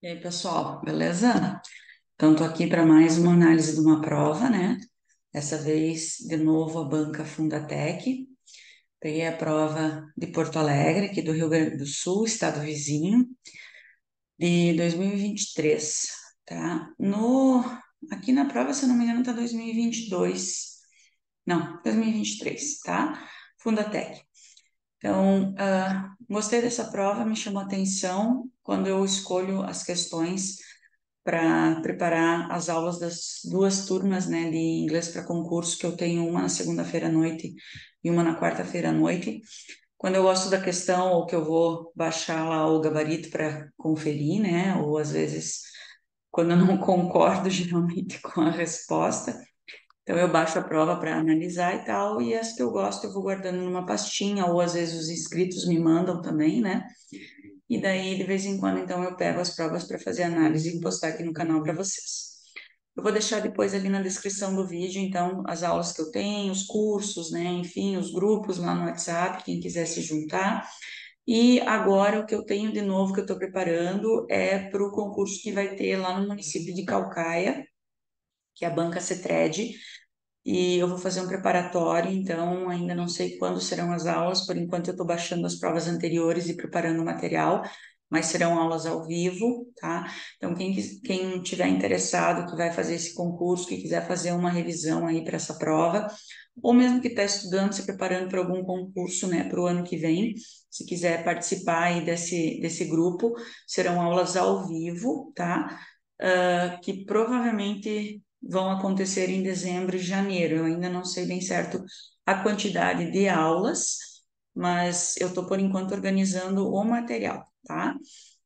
E aí, pessoal, beleza? Então, tô aqui para mais uma análise de uma prova, né? Dessa vez, de novo, a banca Fundatec. Peguei a prova de Porto Alegre, aqui do Rio Grande do Sul, estado vizinho, de 2023, tá? Aqui na prova, se eu não me engano, tá 2022. Não, 2023, tá? Fundatec. Então, gostei dessa prova, me chamou a atenção quando eu escolho as questões para preparar as aulas das duas turmas, né, de inglês para concurso, que eu tenho uma na segunda-feira à noite e uma na quarta-feira à noite. Quando eu gosto da questão ou que eu vou baixar lá o gabarito para conferir, né, ou às vezes quando eu não concordo geralmente com a resposta, então eu baixo a prova para analisar e tal, e as que eu gosto eu vou guardando numa pastinha, ou às vezes os inscritos me mandam também, né? E daí, de vez em quando, então, eu pego as provas para fazer análise e postar aqui no canal para vocês. Eu vou deixar depois ali na descrição do vídeo, então, as aulas que eu tenho, os cursos, né? Enfim, os grupos lá no WhatsApp, quem quiser se juntar. E agora, o que eu tenho de novo que eu estou preparando é para o concurso que vai ter lá no município de Calcaia, que é a Banca Cetred, e eu vou fazer um preparatório, então ainda não sei quando serão as aulas, por enquanto eu estou baixando as provas anteriores e preparando o material, mas serão aulas ao vivo, tá? Então, quem tiver interessado, que vai fazer esse concurso, que quiser fazer uma revisão aí para essa prova, ou mesmo que está estudando, se preparando para algum concurso, né, para o ano que vem, se quiser participar aí desse grupo, serão aulas ao vivo, tá? Que provavelmente vão acontecer em dezembro e janeiro. Eu ainda não sei bem certo a quantidade de aulas, mas eu estou, por enquanto, organizando o material, tá?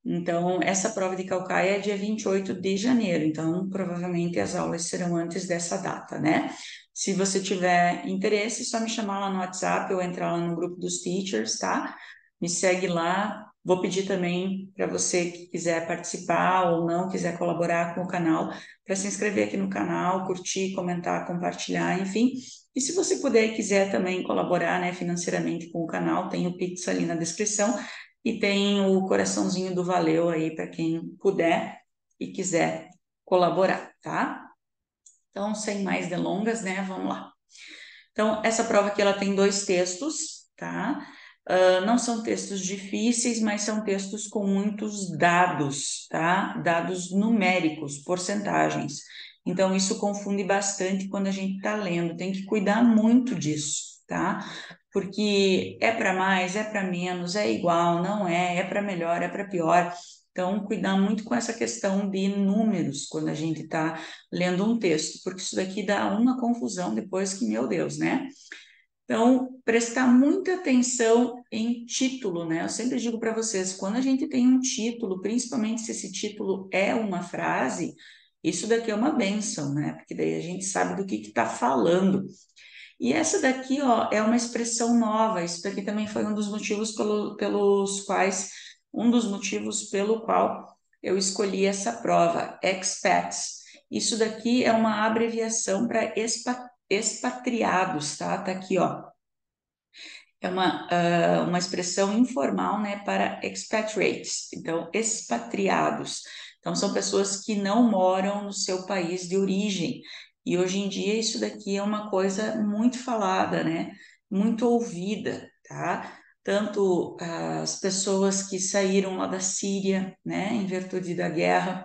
Então, essa prova de Calcaia é dia 28 de janeiro, então provavelmente as aulas serão antes dessa data, né? Se você tiver interesse, é só me chamar lá no WhatsApp ou entrar lá no grupo dos teachers, tá? Me segue lá. Vou pedir também para você que quiser participar ou não quiser colaborar com o canal, para se inscrever aqui no canal, curtir, comentar, compartilhar, enfim. E se você puder e quiser também colaborar, né, financeiramente com o canal, tem o Pix ali na descrição e tem o coraçãozinho do valeu aí para quem puder e quiser colaborar, tá? Então, sem mais delongas, né, vamos lá. Então, essa prova aqui ela tem dois textos, tá? Não são textos difíceis, mas são textos com muitos dados, tá? Dados numéricos, porcentagens. Então, isso confunde bastante quando a gente está lendo, tem que cuidar muito disso, tá? Porque é para mais, é para menos, é igual, não é para melhor, é para pior. Então, cuidar muito com essa questão de números quando a gente está lendo um texto, porque isso daqui dá uma confusão depois que, meu Deus, né? Então, prestar muita atenção em título, né? Eu sempre digo para vocês, quando a gente tem um título, principalmente se esse título é uma frase, isso daqui é uma bênção, né? Porque daí a gente sabe do que está falando. E essa daqui, ó, é uma expressão nova. Isso daqui também foi um dos motivos pelos quais, um dos motivos pelo qual eu escolhi essa prova, expats. Isso daqui é uma abreviação para expatriados, tá? Tá aqui, ó. É uma expressão informal, né, para expatriates. Então, expatriados. Então, são pessoas que não moram no seu país de origem. E hoje em dia isso daqui é uma coisa muito falada, né? Muito ouvida, tá? Tanto as pessoas que saíram lá da Síria, né, em virtude da guerra.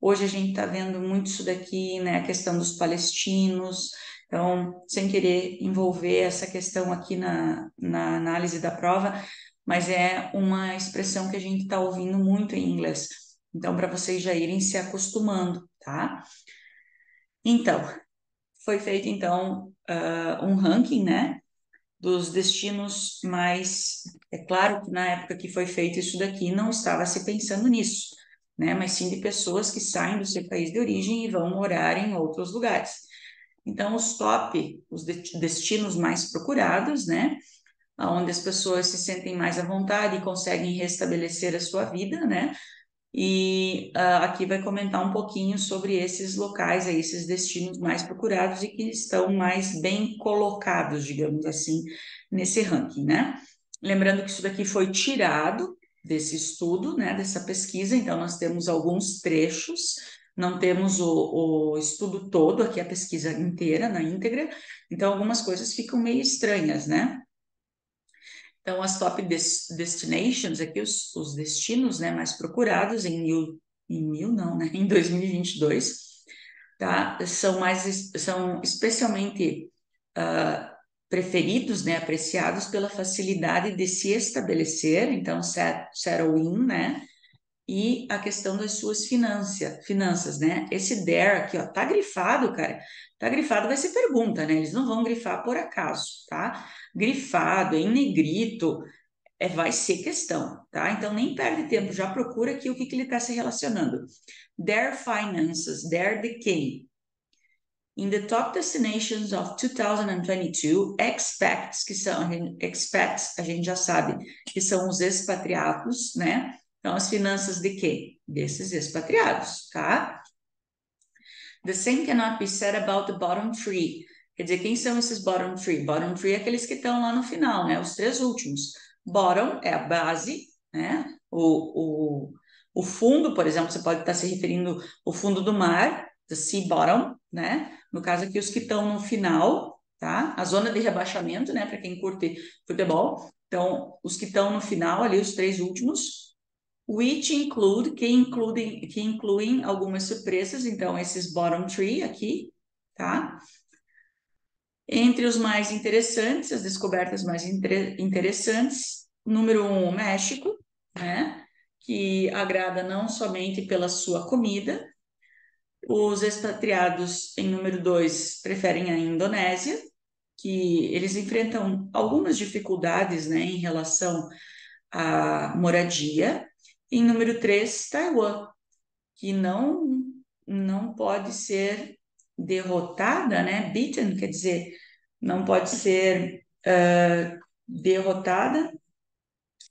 Hoje a gente está vendo muito isso daqui, né, a questão dos palestinos. Então, sem querer envolver essa questão aqui na análise da prova, mas é uma expressão que a gente está ouvindo muito em inglês. Então, para vocês já irem se acostumando, tá? Então, foi feito então um ranking, né, dos destinos mais. É claro que na época que foi feito isso daqui não estava se pensando nisso, né, mas sim de pessoas que saem do seu país de origem e vão morar em outros lugares. Então, os destinos mais procurados, né, onde as pessoas se sentem mais à vontade e conseguem restabelecer a sua vida, né, e aqui vai comentar um pouquinho sobre esses locais, aí, esses destinos mais procurados e que estão mais bem colocados, digamos assim, nesse ranking, né? Lembrando que isso daqui foi tirado, desse estudo, né, dessa pesquisa. Então, nós temos alguns trechos, não temos o estudo todo, aqui a pesquisa inteira, na íntegra, então algumas coisas ficam meio estranhas, né? Então, as top destinations, aqui os destinos, né, mais procurados não, né, em 2022, tá? São especialmente preferidos, né, apreciados pela facilidade de se estabelecer, então settle in, né, e a questão das suas finanças, né? Esse there aqui, ó, tá grifado, cara. Tá grifado, vai ser pergunta, né? Eles não vão grifar por acaso, tá? Grifado, em negrito, vai ser questão, tá? Então nem perde tempo, já procura aqui o que ele está se relacionando. Their finances, their de quem? In the top destinations of 2022, expats, expats, a gente já sabe que são os expatriados, né? Então, as finanças de quê? Desses expatriados, tá? The same cannot be said about the bottom three. Quer dizer, quem são esses bottom three? Bottom three é aqueles que estão lá no final, né? Os três últimos. Bottom é a base, né? O fundo, por exemplo, você pode estar se referindo ao fundo do mar, the sea bottom, né? No caso aqui, os que estão no final, tá? A zona de rebaixamento, né? Para quem curte futebol. Então, os que estão no final ali, os três últimos, which include, que incluem algumas surpresas, então esses bottom three aqui, tá? Entre os mais interessantes, as descobertas mais interessantes, número 1, o México, né? Que agrada não somente pela sua comida. Os expatriados, em número 2, preferem a Indonésia, que eles enfrentam algumas dificuldades, né, em relação à moradia. Em número 3, Taiwan, que não pode ser derrotada, né? Beaten, quer dizer, não pode ser derrotada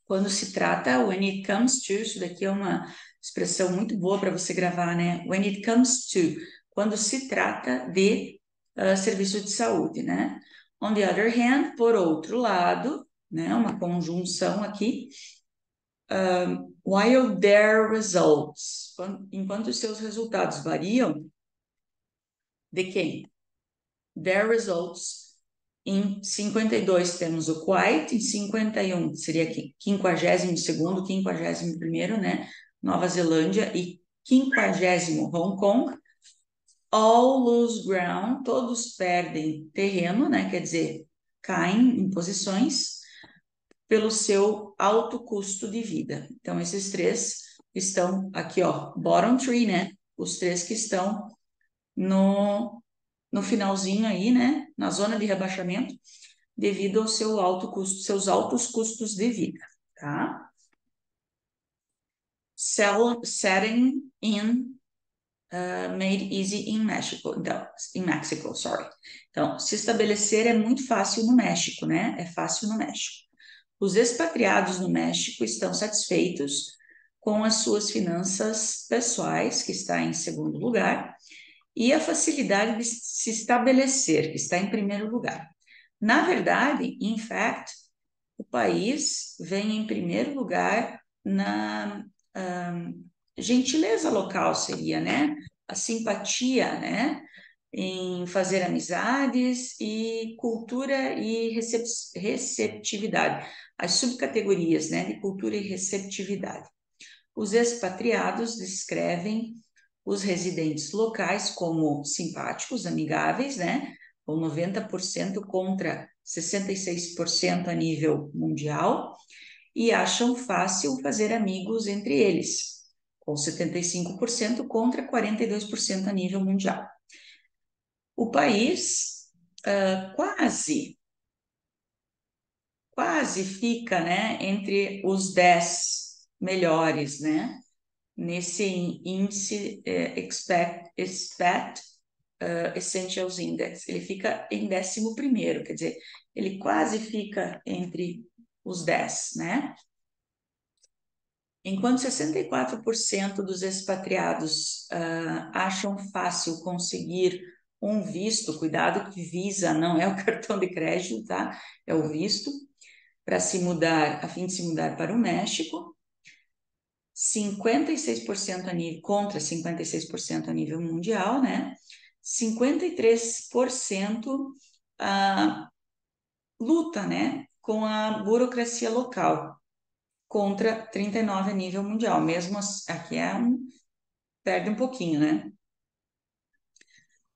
quando se trata, when it comes to, isso daqui é uma expressão muito boa para você gravar, né? When it comes to, quando se trata de serviço de saúde, né? On the other hand, por outro lado, né? Uma conjunção aqui, while their results, enquanto os seus resultados variam, de quem? Their results. Em 52 temos o Kuwait, em 51 seria 52º, 51º, né? Nova Zelândia e 50º Hong Kong. All lose ground, todos perdem terreno, né? Quer dizer, caem em posições pelo seu alto custo de vida. Então, esses três estão aqui, ó, bottom three, né? Os três que estão no finalzinho aí, né? Na zona de rebaixamento, devido ao seu alto custo, seus altos custos de vida, tá? Setting in made easy in Mexico. Então, in Mexico, sorry. Então, se estabelecer é muito fácil no México, né? É fácil no México. Os expatriados no México estão satisfeitos com as suas finanças pessoais, que está em segundo lugar, e a facilidade de se estabelecer, que está em primeiro lugar. Na verdade, in fact, o país vem em primeiro lugar na gentileza local, seria, né? A simpatia, né? Em fazer amizades e cultura e receptividade, as subcategorias, né, de cultura e receptividade. Os expatriados descrevem os residentes locais como simpáticos, amigáveis, né, com 90% contra 66% a nível mundial, e acham fácil fazer amigos entre eles, com 75% contra 42% a nível mundial. O país quase fica, né, entre os 10 melhores, né, nesse índice Expat Essentials Index. Ele fica em 11º, quer dizer, ele quase fica entre os 10, né? Enquanto 64% dos expatriados acham fácil conseguir um visto, cuidado que Visa não é o cartão de crédito, tá? É o visto para se mudar, a fim de se mudar para o México. 56% contra 56% a nível mundial, né? 53% luta, né, com a burocracia local, contra 39% a nível mundial. Mesmo aqui perde um pouquinho, né?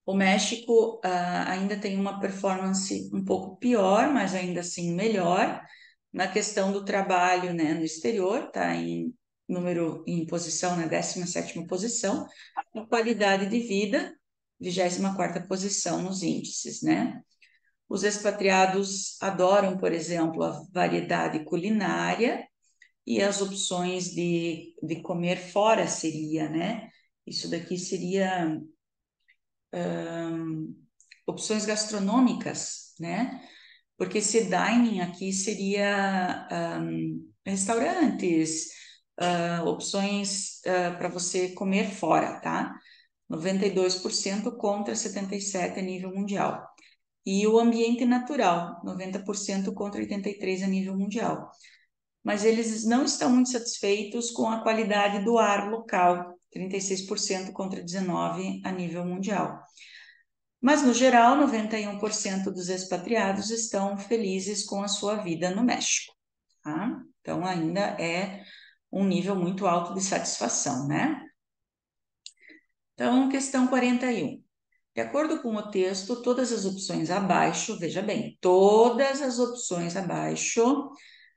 O México ainda tem uma performance um pouco pior, mas ainda assim melhor na questão do trabalho, né, no exterior, está em posição, na 17ª posição, a qualidade de vida, 24ª posição nos índices, né? Os expatriados adoram, por exemplo, a variedade culinária e as opções de comer fora seria, né? Isso daqui seria opções gastronômicas, né? Porque esse dining aqui seria restaurantes, opções para você comer fora, tá? 92% contra 77% a nível mundial. E o ambiente natural, 90% contra 83% a nível mundial. Mas eles não estão muito satisfeitos com a qualidade do ar local, 36% contra 19% a nível mundial. Mas, no geral, 91% dos expatriados estão felizes com a sua vida no México. Tá? Então, ainda é um nível muito alto de satisfação, né? Então, questão 41. De acordo com o texto, todas as opções abaixo, veja bem, todas as opções abaixo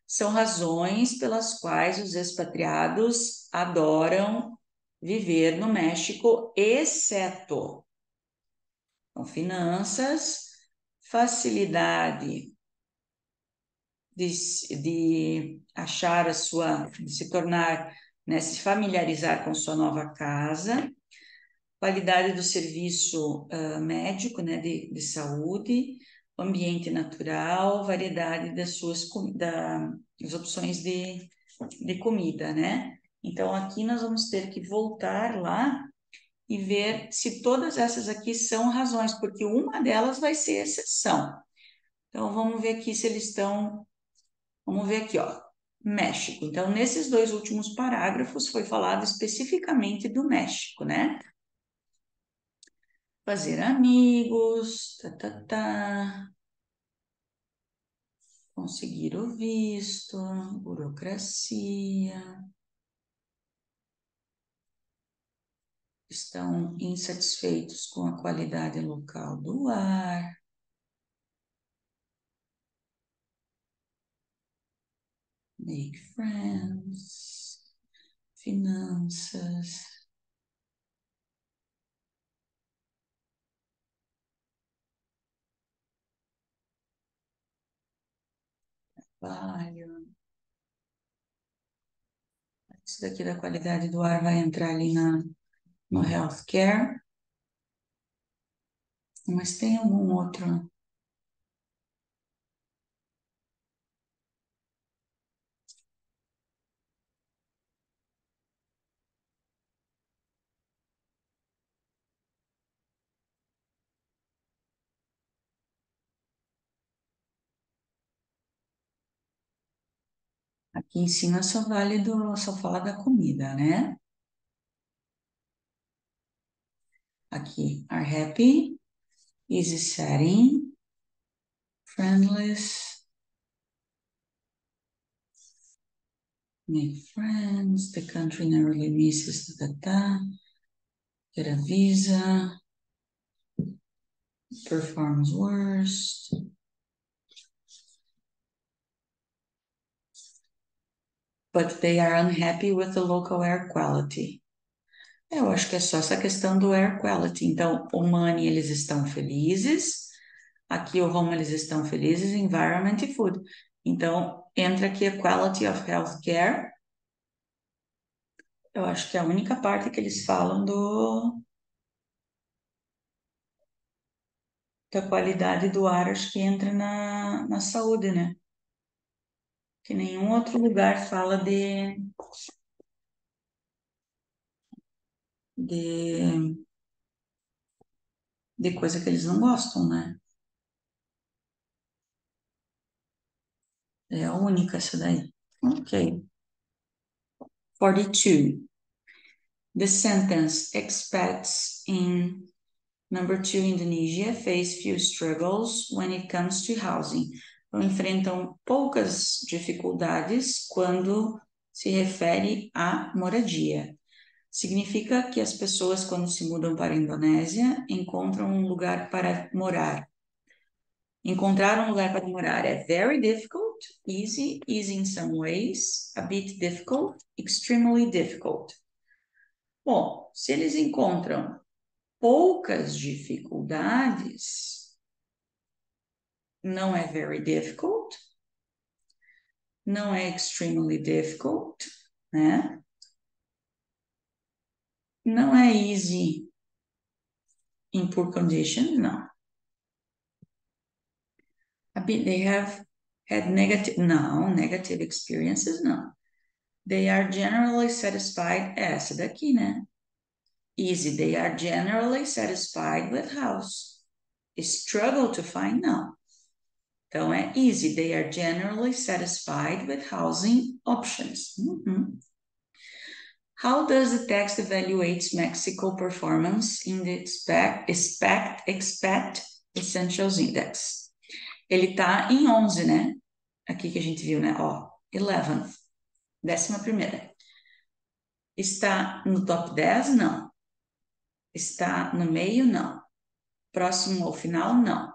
são razões pelas quais os expatriados adoram viver no México, exceto então, finanças, facilidade de achar de se tornar, né, se familiarizar com sua nova casa, qualidade do serviço médico, né, de saúde, ambiente natural, variedade das opções de comida, né? Então, aqui nós vamos ter que voltar lá e ver se todas essas aqui são razões, porque uma delas vai ser exceção. Então, vamos ver aqui se eles estão. Vamos ver aqui, ó. México. Então, nesses dois últimos parágrafos foi falado especificamente do México, né? Fazer amigos, conseguir o visto, burocracia, estão insatisfeitos com a qualidade local do ar, make friends, finanças, trabalho. Isso daqui da qualidade do ar vai entrar ali no healthcare, mas tem algum outro? Aqui em cima só fala da comida, né? Aqui, are happy, easy setting, friendless, make friends, the country narrowly misses, get a visa, performs worst. But they are unhappy with the local air quality. Eu acho que é só essa questão do air quality. Então, o money eles estão felizes, aqui o home eles estão felizes, environment e food. Então, entra aqui a quality of healthcare. Eu acho que é a única parte que eles falam da qualidade do ar, acho que entra na saúde, né? Que nenhum outro lugar fala de, de coisa que eles não gostam, né? É a única essa daí. Ok. 42. The sentence expats in number 2 Indonesia face few struggles when it comes to housing. Então, enfrentam poucas dificuldades quando se refere à moradia. Significa que as pessoas, quando se mudam para a Indonésia, encontram um lugar para morar. Encontrar um lugar para morar é very difficult, easy in some ways, a bit difficult, extremely difficult. Bom, se eles encontram poucas dificuldades, não é very difficult, não é extremely difficult, né? Não é easy in poor condition, não. They have had negative experiences, não. They are generally satisfied, essa daqui, né? Easy, they are generally satisfied with house. Struggle to find, não. Então, é easy, they are generally satisfied with housing options. How does the text evaluate Mexico performance in the Expat Essentials Index? Ele está em 11, né? Aqui que a gente viu, né? Ó, 11, 11ª. Está no top 10? Não. Está no meio? Não. Próximo ao final? Não.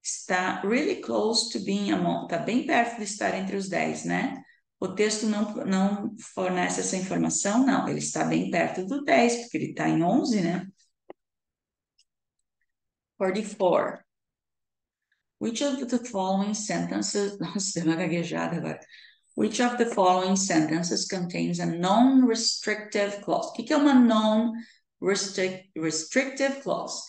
Está really close to being among, está bem perto de estar entre os 10, né? O texto não fornece essa informação? Não, ele está bem perto do 10, porque ele está em 11, né? 44. Which of the following sentences... Nossa, deu uma gaguejada agora. Which of the following sentences contains a non-restrictive clause? O que é uma non-restrictive clause?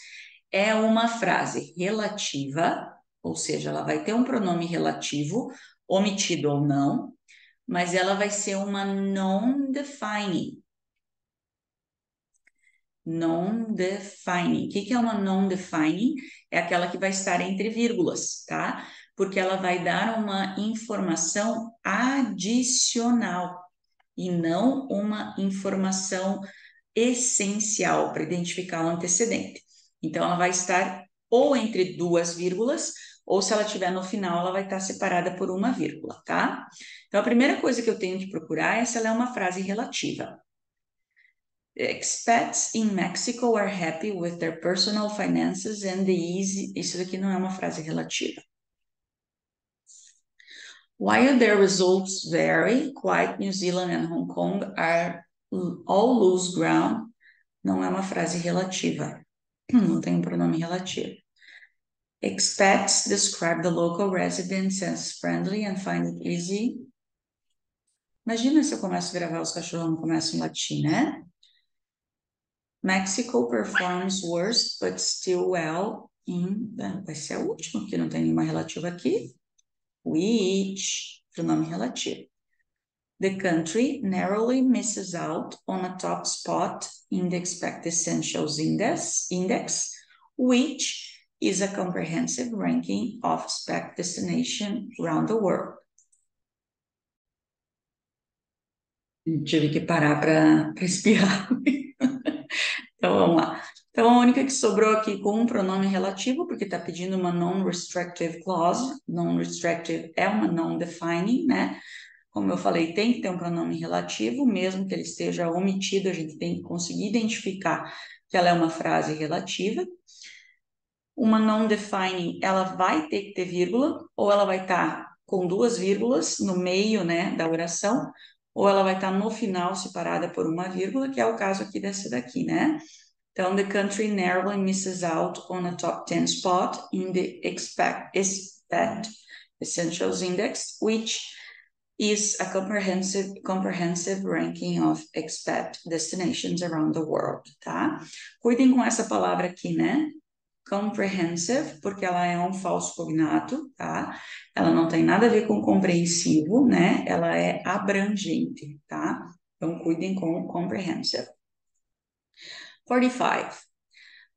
É uma frase relativa, ou seja, ela vai ter um pronome relativo, omitido ou não, mas ela vai ser uma non-defining. Non-defining. O que é uma non-defining? É aquela que vai estar entre vírgulas, tá? Porque ela vai dar uma informação adicional e não uma informação essencial para identificar o antecedente. Então, ela vai estar ou entre duas vírgulas, ou se ela estiver no final, ela vai estar separada por uma vírgula, tá? Então, a primeira coisa que eu tenho que procurar é se ela é uma frase relativa. Expats in Mexico are happy with their personal finances and the easy... Isso daqui não é uma frase relativa. While their results vary, quite New Zealand and Hong Kong are all lose ground. Não é uma frase relativa. Não tem um pronome relativo. Expats describe the local residents as friendly and find it easy. Imagina se eu começo a gravar os cachorros, não começo em latim, né? Mexico performs worse, but still well in... Vai ser a última, porque não tem nenhuma relativa aqui. Which, pronome relativo. The country narrowly misses out on a top spot in the Expected Essentials Index, which is a comprehensive ranking of expect destination around the world. Tive que parar para espirrar. Então, vamos lá. Então, a única que sobrou aqui com um pronome relativo, porque está pedindo uma non-restrictive clause. Non-restrictive é uma non-defining, né? Como eu falei, tem que ter um pronome relativo, mesmo que ele esteja omitido, a gente tem que conseguir identificar que ela é uma frase relativa. Uma non-defining, ela vai ter que ter vírgula, ou ela vai estar com duas vírgulas no meio, né, da oração, ou ela vai estar no final separada por uma vírgula, que é o caso aqui dessa daqui, né? Então, the country narrowly misses out on a top 10 spot in the Expect Essentials Index, which is a comprehensive ranking of expat destinations around the world, tá? Cuidem com essa palavra aqui, né? Comprehensive, porque ela é um falso cognato, tá? Ela não tem nada a ver com compreensivo, né? Ela é abrangente, tá? Então, cuidem com comprehensive. 45.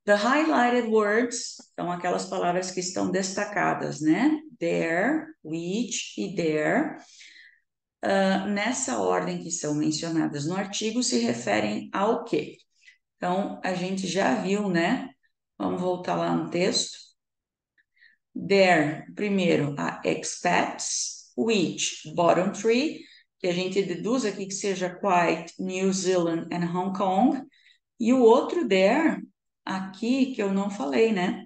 The highlighted words são aquelas palavras que estão destacadas, né? There, which e there. nessa ordem que são mencionadas no artigo, se referem ao quê? Então, a gente já viu, né? Vamos voltar lá no texto. There, primeiro, a expats, which, bottom three, que a gente deduz aqui que seja quite, New Zealand and Hong Kong. E o outro there, aqui, que eu não falei, né?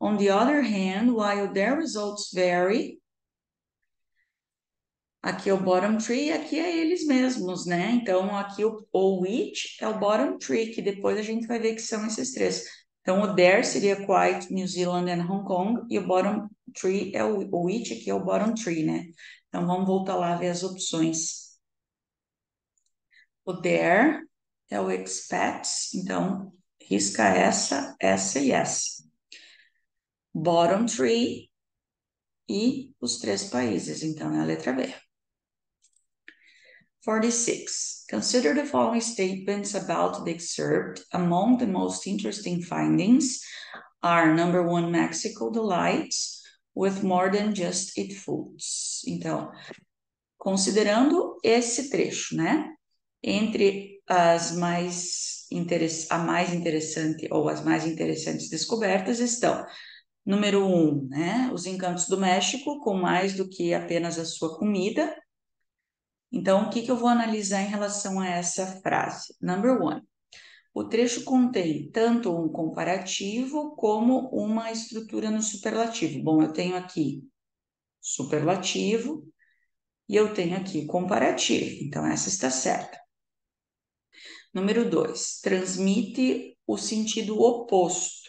On the other hand, while their results vary, aqui é o bottom tree, aqui é eles mesmos, né? Então, aqui o which é o bottom tree, que depois a gente vai ver que são esses três. Então, o there seria quite, New Zealand and Hong Kong, e o bottom tree é o which, aqui é o bottom tree, né? Então, vamos voltar lá a ver as opções. O there é o expats, então, risca essa e essa. Bottom tree e os três países, então é a letra B. 46. Consider the following statements about the excerpt. Among the most interesting findings are number one, Mexico delights with more than just its foods. Então, considerando esse trecho, né? Entre as a mais interessante ou as mais interessantes descobertas estão número um, né? Os encantos do México, com mais do que apenas a sua comida. Então, o que eu vou analisar em relação a essa frase? Number one. O trecho contém tanto um comparativo como uma estrutura no superlativo. Bom, eu tenho aqui superlativo e eu tenho aqui comparativo. Então, essa está certa. Número 2. Transmite o sentido oposto.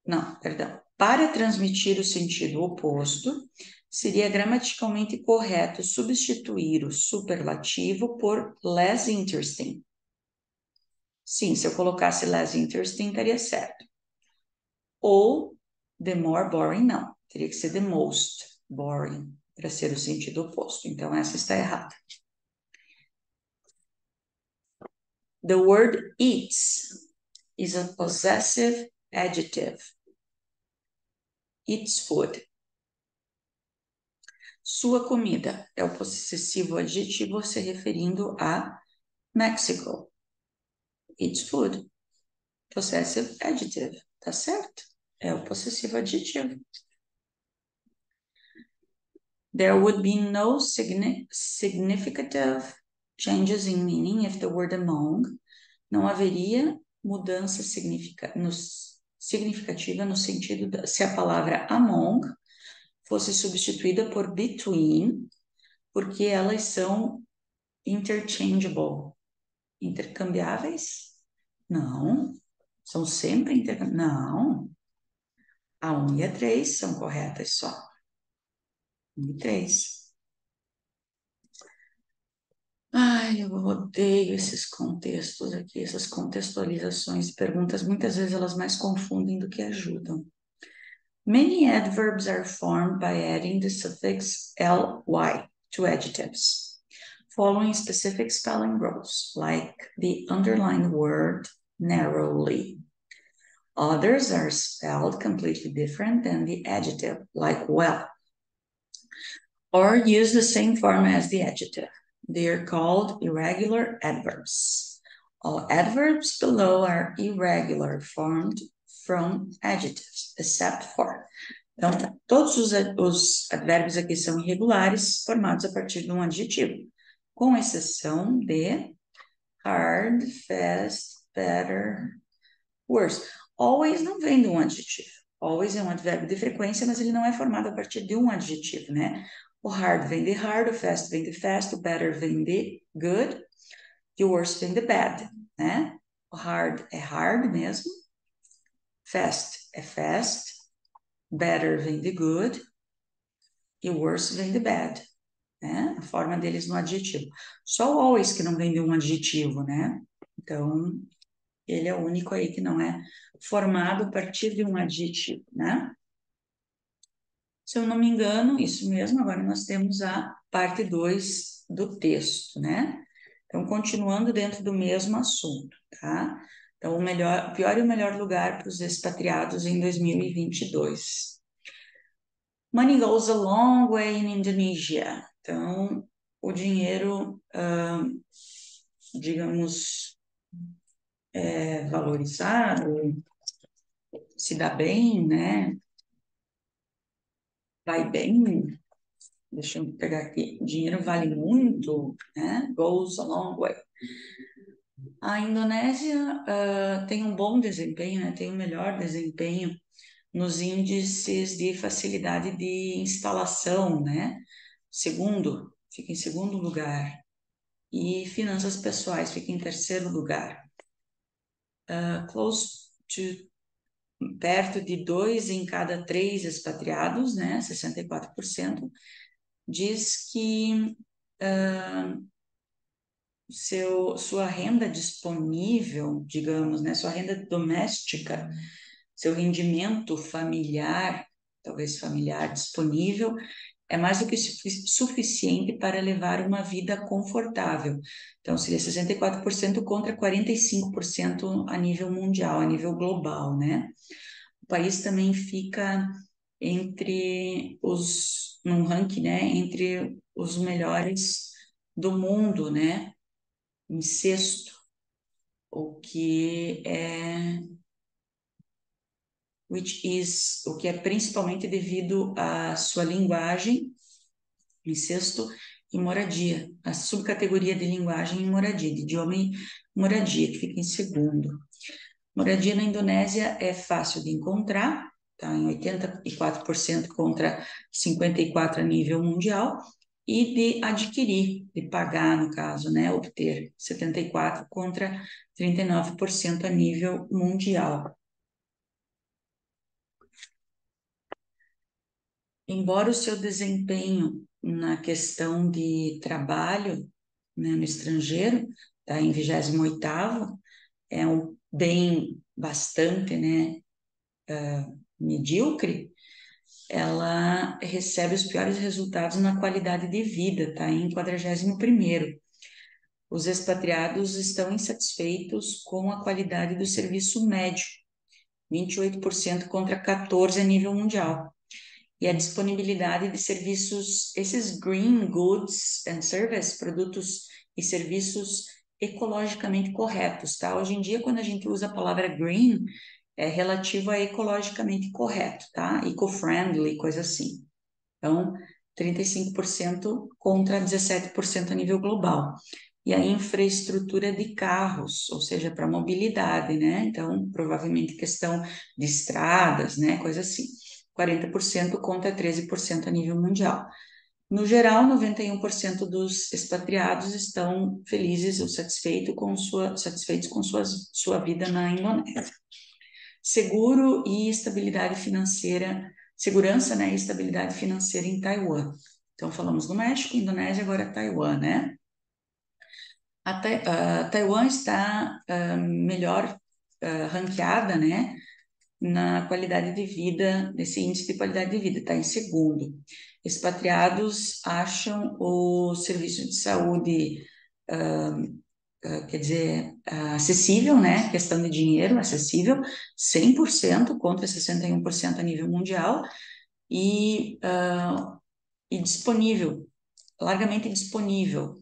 Não, perdão. Para transmitir o sentido oposto, seria gramaticalmente correto substituir o superlativo por less interesting. Sim, se eu colocasse less interesting, estaria certo. Ou the more boring, não. Teria que ser the most boring, para ser o sentido oposto. Então, essa está errada. The word eats is a possessive adjective. Eats food. Sua comida é o possessivo adjetivo se referindo a Mexico. Eats food. Possessive adjective. Tá certo? É o possessivo adjetivo. There would be no significant changes in meaning if the word among. Não haveria mudança significativa no sentido se a palavra among fosse substituída por between, porque elas são interchangeable. Intercambiáveis? Não. São sempre intercambiáveis? Não. A 1 e a 3 são corretas só. 1 e 3. Ai, eu odeio esses contextos aqui, essas contextualizações de perguntas. Muitas vezes elas mais confundem do que ajudam. Many adverbs are formed by adding the suffix ly to adjectives, following specific spelling rules, like the underlined word narrowly. Others are spelled completely different than the adjective, like well, or use the same form as the adjective. They are called irregular adverbs. All adverbs below are irregular, formed from adjectives, except for. Então, todos os advérbios aqui são irregulares, formados a partir de um adjetivo, com exceção de hard, fast, better, worse. Always não vem de um adjetivo. Always é um advérbio de frequência, mas ele não é formado a partir de um adjetivo, né? O hard vem de hard, o fast vem de fast, o better vem de good e o worse vem de bad, né? O hard é hard mesmo, fast é fast, better vem de good e o worse vem de bad, né? A forma deles no adjetivo. Só o always que não vem de um adjetivo, né? Então, ele é o único aí que não é formado a partir de um adjetivo, né? Se eu não me engano, isso mesmo, agora nós temos a parte 2 do texto, né? Então, continuando dentro do mesmo assunto, tá? Então, o pior e o melhor lugar para os expatriados em 2022. Money goes a long way in Indonesia. Então, o dinheiro, digamos, é valorizado, se dá bem, né? Vai bem. Deixa eu pegar aqui. O dinheiro vale muito, né? Goes a long way. A Indonésia tem um bom desempenho, né? Tem o melhor desempenho nos índices de facilidade de instalação, né? Segundo, fica em segundo lugar. E finanças pessoais fica em terceiro lugar. Close to, perto de 2 em cada 3 expatriados, né? 64%, diz que sua renda disponível, digamos, né? Sua renda doméstica, seu rendimento familiar, talvez familiar disponível, é mais do que suficiente para levar uma vida confortável. Então, seria 64% contra 45% a nível mundial, a nível global, né? O país também fica num ranking, né, entre os melhores do mundo, né? Em sexto, o que é o que é principalmente devido à sua linguagem, em sexto, e moradia, a subcategoria de linguagem e moradia, de idioma e moradia, que fica em segundo. Moradia na Indonésia é fácil de encontrar, está em 84% contra 54% a nível mundial, e de adquirir, de pagar, no caso, né, obter 74% contra 39% a nível mundial. Embora o seu desempenho na questão de trabalho, né, no estrangeiro, está em 28º, é um bem bastante, né, medíocre, ela recebe os piores resultados na qualidade de vida, está em 41º. Os expatriados estão insatisfeitos com a qualidade do serviço médico, 28% contra 14% a nível mundial. E a disponibilidade de serviços, esses green goods and services, produtos e serviços ecologicamente corretos, tá? Hoje em dia, quando a gente usa a palavra green, é relativo a ecologicamente correto, tá? Eco-friendly, coisa assim. Então, 35% contra 17% a nível global. E a infraestrutura de carros, ou seja, para mobilidade, né? Então, provavelmente questão de estradas, né? Coisa assim. 40% contra 13% a nível mundial. No geral, 91% dos expatriados estão felizes ou satisfeitos com sua vida na Indonésia. Seguro e estabilidade financeira, segurança, né, e estabilidade financeira em Taiwan. Então, falamos do México, Indonésia, agora Taiwan, né? Taiwan está melhor ranqueada, né, na qualidade de vida, nesse índice de qualidade de vida, está em segundo. Expatriados acham o serviço de saúde, quer dizer, acessível, né? Questão de dinheiro, acessível, 100% contra 61% a nível mundial e, e disponível, largamente disponível,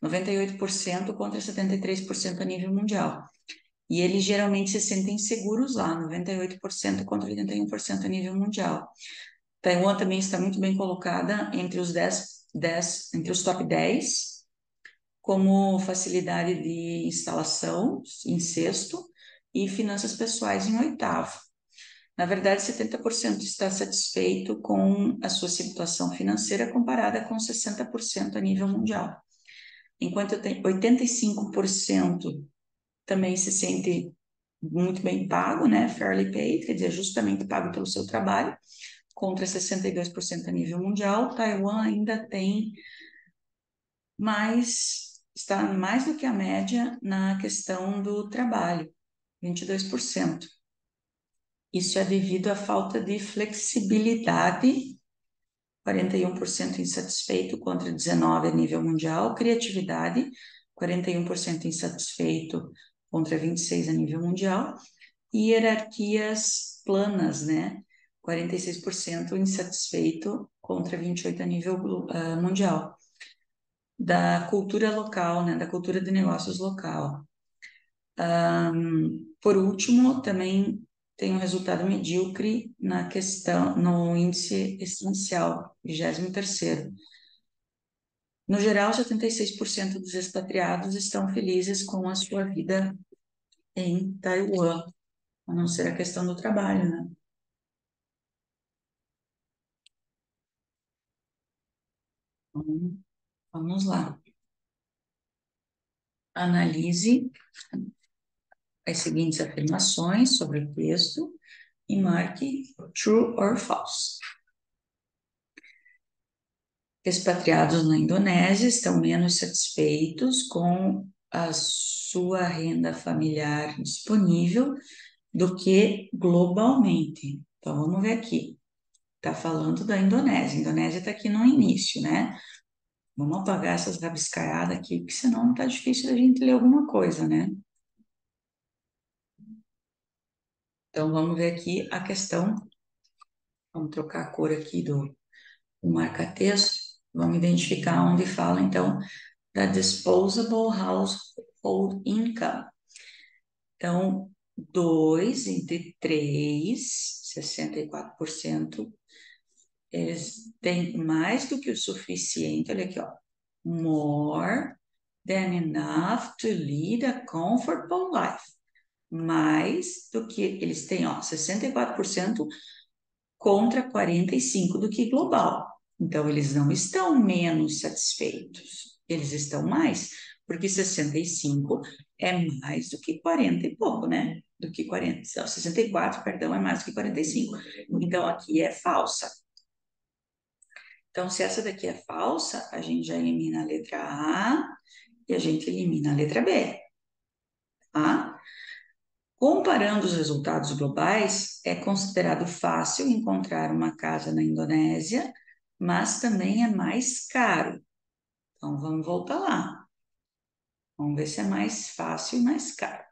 98% contra 73% a nível mundial. E eles geralmente se sentem seguros lá, 98% contra 81% a nível mundial. Taiwan também está muito bem colocada entre os entre os top 10, como facilidade de instalação em sexto e finanças pessoais em oitavo. Na verdade, 70% está satisfeito com a sua situação financeira comparada com 60% a nível mundial. Enquanto 85% também se sente muito bem pago, né? Fairly paid, quer dizer, justamente pago pelo seu trabalho, contra 62% a nível mundial. Taiwan ainda tem está mais do que a média na questão do trabalho, 22%. Isso é devido à falta de flexibilidade, 41% insatisfeito contra 19% a nível mundial, criatividade, 41% insatisfeito contra 26% a nível mundial, e hierarquias planas, né? 46% insatisfeito contra 28% a nível mundial. Da cultura local, né, da cultura de negócios local. Por último, também tem um resultado medíocre na questão, no índice essencial, 23º. No geral, 76% dos expatriados estão felizes com a sua vida em Taiwan, a não ser a questão do trabalho, né? Então, vamos lá. Analise as seguintes afirmações sobre o texto e marque true or false. Expatriados na Indonésia estão menos satisfeitos com a sua renda familiar disponível do que globalmente. Então, vamos ver aqui. Está falando da Indonésia. A Indonésia está aqui no início, né? Vamos apagar essas rabiscaiadas aqui, porque senão está difícil da gente ler alguma coisa, né? Então, vamos ver aqui a questão. Vamos trocar a cor aqui do marca-texto. Vamos identificar onde fala, então, da disposable household income. Então, 2 entre 3, 64%, eles têm mais do que o suficiente, olha aqui, ó, more than enough to lead a comfortable life. Mais do que eles têm, ó, 64% contra 45% do que global. Então, eles não estão menos satisfeitos, eles estão mais, porque 65 é mais do que 40 e pouco, né? Do que 40, 64, perdão, é mais do que 45. Então, aqui é falsa. Então, se essa daqui é falsa, a gente já elimina a letra A e a gente elimina a letra B, tá? Comparando os resultados globais, é considerado fácil encontrar uma casa na Indonésia, mas também é mais caro. Então, vamos voltar lá. Vamos ver se é mais fácil e mais caro.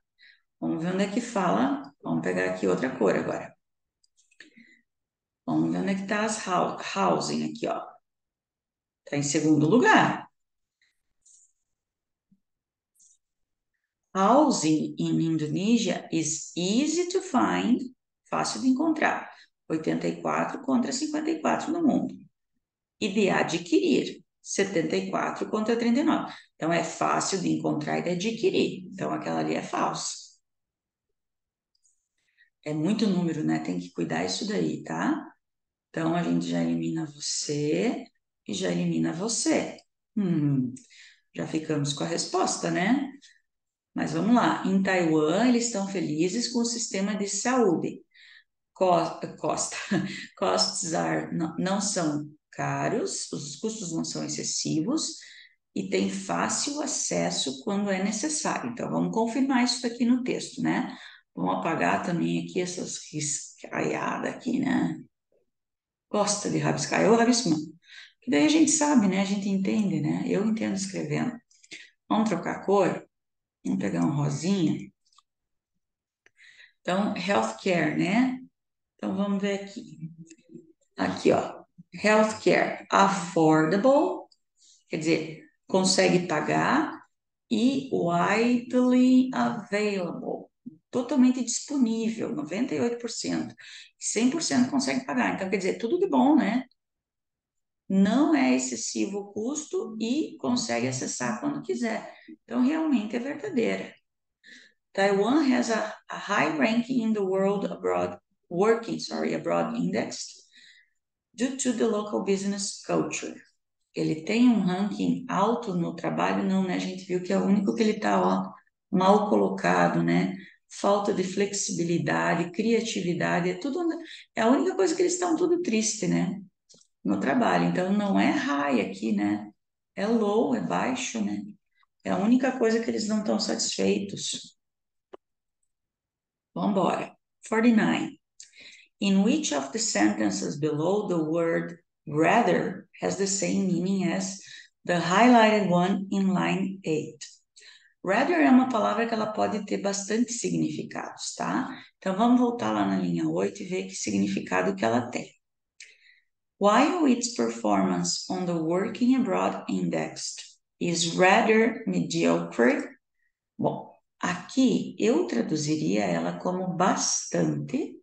Vamos ver onde é que fala. Vamos pegar aqui outra cor agora. Vamos ver onde é que está as housing aqui, ó. Está em segundo lugar. Housing in Indonesia is easy to find, fácil de encontrar. 84 contra 54 no mundo. E de adquirir, 74 contra 39. Então, é fácil de encontrar e de adquirir. Então, aquela ali é falsa. É muito número, né? Tem que cuidar isso daí, tá? Então, a gente já elimina você e já elimina você. Já ficamos com a resposta, né? Mas vamos lá. Em Taiwan, eles estão felizes com o sistema de saúde. Costs não são caros, os custos não são excessivos e tem fácil acesso quando é necessário. Então, vamos confirmar isso aqui no texto, né? Vamos apagar também aqui essas riscaiadas aqui, né? Gosta de rabiscar, eu rabisco não. Que daí a gente sabe, né? A gente entende, né? Eu entendo escrevendo. Vamos trocar a cor? Vamos pegar um rosinha. Então, healthcare, né? Então, vamos ver aqui. Aqui, ó. Healthcare affordable, quer dizer, consegue pagar, e widely available, totalmente disponível, 98%. 100% consegue pagar. Então, quer dizer, tudo de bom, né? Não é excessivo o custo e consegue acessar quando quiser. Então, realmente é verdadeira. Taiwan has a high ranking in the world abroad, abroad index due to the local business culture. Ele tem um ranking alto no trabalho? Não, né? A gente viu que é o único que ele está, ó, mal colocado, né? Falta de flexibilidade, criatividade, é tudo, é a única coisa que eles estão tudo triste, né? No trabalho. Então, não é high aqui, né? É low, é baixo, né? É a única coisa que eles não estão satisfeitos. Vamos embora. 49. In which of the sentences below the word rather has the same meaning as the highlighted one in line 8? Rather é uma palavra que ela pode ter bastante significados, tá? Então, vamos voltar lá na linha 8 e ver que significado que ela tem. While its performance on the Working Abroad Index is rather mediocre, bom, aqui eu traduziria ela como bastante,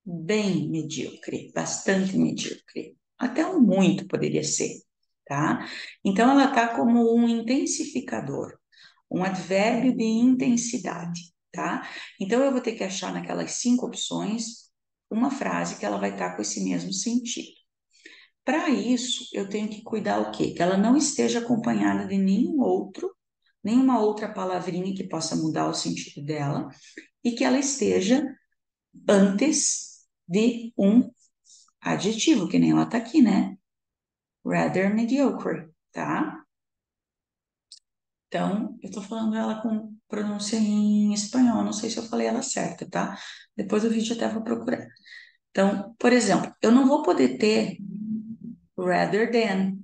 bem medíocre, bastante medíocre. Até um muito poderia ser, tá? Então, ela tá como um intensificador, um advérbio de intensidade, tá? Então, eu vou ter que achar naquelas 5 opções uma frase que ela vai estar com esse mesmo sentido. Para isso, eu tenho que cuidar o quê? Que ela não esteja acompanhada de nenhuma outra palavrinha que possa mudar o sentido dela, e que ela esteja antes de um adjetivo, que nem ela tá aqui, né? Rather mediocre, tá? Então, eu tô falando ela com pronúncia em espanhol, não sei se eu falei ela certa, tá? Depois do vídeo até vou procurar. Então, por exemplo, eu não vou poder ter rather than.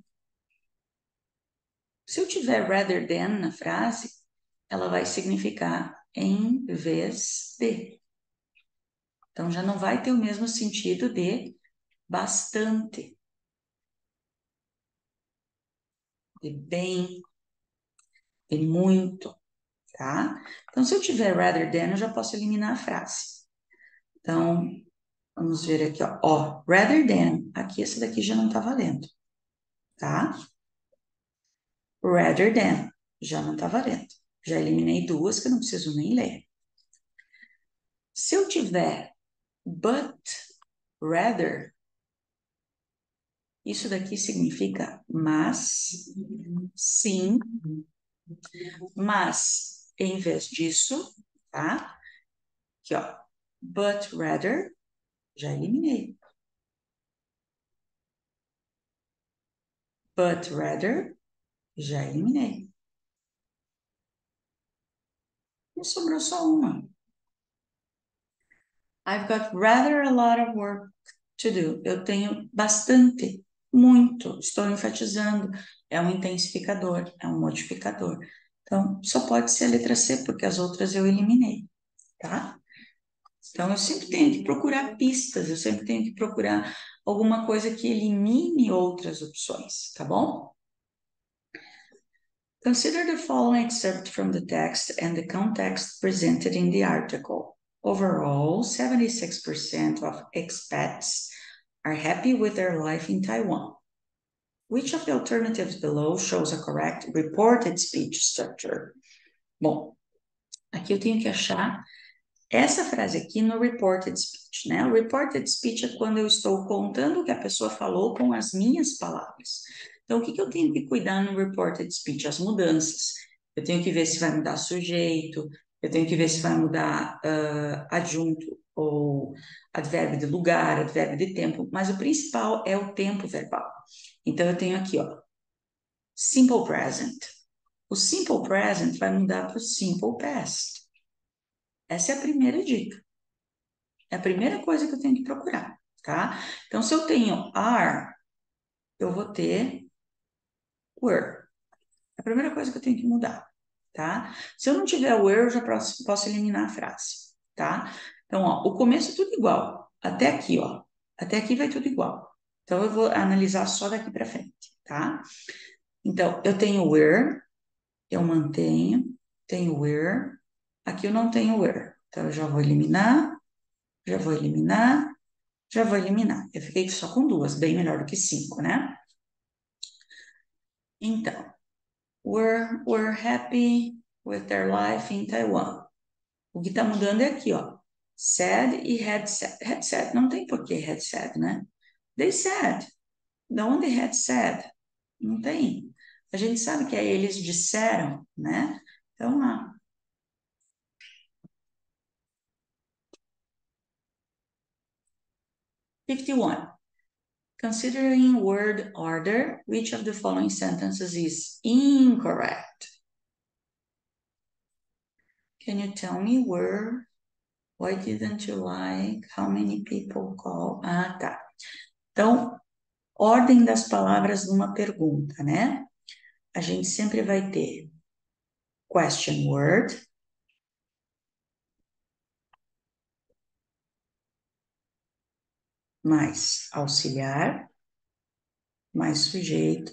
Se eu tiver rather than na frase, ela vai significar em vez de. Então, já não vai ter o mesmo sentido de bastante, de bem, de muito, tá? Então, se eu tiver rather than, eu já posso eliminar a frase. Então, vamos ver aqui, ó. Ó, rather than. Aqui, essa daqui já não tá valendo, tá? Rather than. Já não tá valendo. Já eliminei duas que eu não preciso nem ler. Se eu tiver but rather, isso daqui significa mas, sim, mas em vez disso, tá? Aqui, ó. But rather, já eliminei. But rather, já eliminei. E sobrou só uma. I've got rather a lot of work to do. Eu tenho bastante, muito. Estou enfatizando. É um intensificador, é um modificador. Então, só pode ser a letra C, porque as outras eu eliminei, tá? Então, eu sempre tenho que procurar pistas, eu sempre tenho que procurar alguma coisa que elimine outras opções, tá bom? Consider the following excerpt from the text and the context presented in the article. Overall, 76% of expats are happy with their life in Taiwan. Which of the alternatives below shows a correct reported speech structure? Bom, aqui eu tenho que achar essa frase aqui no reported speech, né? O reported speech é quando eu estou contando o que a pessoa falou com as minhas palavras. Então, o que eu tenho que cuidar no reported speech? As mudanças. Eu tenho que ver se vai mudar sujeito, eu tenho que ver se vai mudar adjunto ou advérbio de lugar, advérbio de tempo, mas o principal é o tempo verbal. Então, eu tenho aqui, ó, simple present. O simple present vai mudar para o simple past. Essa é a primeira dica. É a primeira coisa que eu tenho que procurar, tá? Então, se eu tenho are, eu vou ter were. É a primeira coisa que eu tenho que mudar, tá? Se eu não tiver were, eu já posso eliminar a frase, tá? Então, ó, o começo é tudo igual. Até aqui, ó. Até aqui vai tudo igual. Então, eu vou analisar só daqui para frente, tá? Então, eu tenho were, eu mantenho, tenho were. Aqui eu não tenho were. Então, eu já vou eliminar, já vou eliminar, já vou eliminar. Eu fiquei só com duas, bem melhor do que 5, né? Então, we're happy with their life in Taiwan. O que tá mudando é aqui, ó. Said e had said. Had said, não tem por que had said, né? They said. Da onde had said? Não tem. A gente sabe que é eles disseram, né? Então, lá. 51. Considering word order, which of the following sentences is incorrect? Can you tell me where? Why didn't you like? How many people call? Ah, tá. Então, ordem das palavras numa pergunta, né? a gente sempre vai ter question word, mais auxiliar, mais sujeito,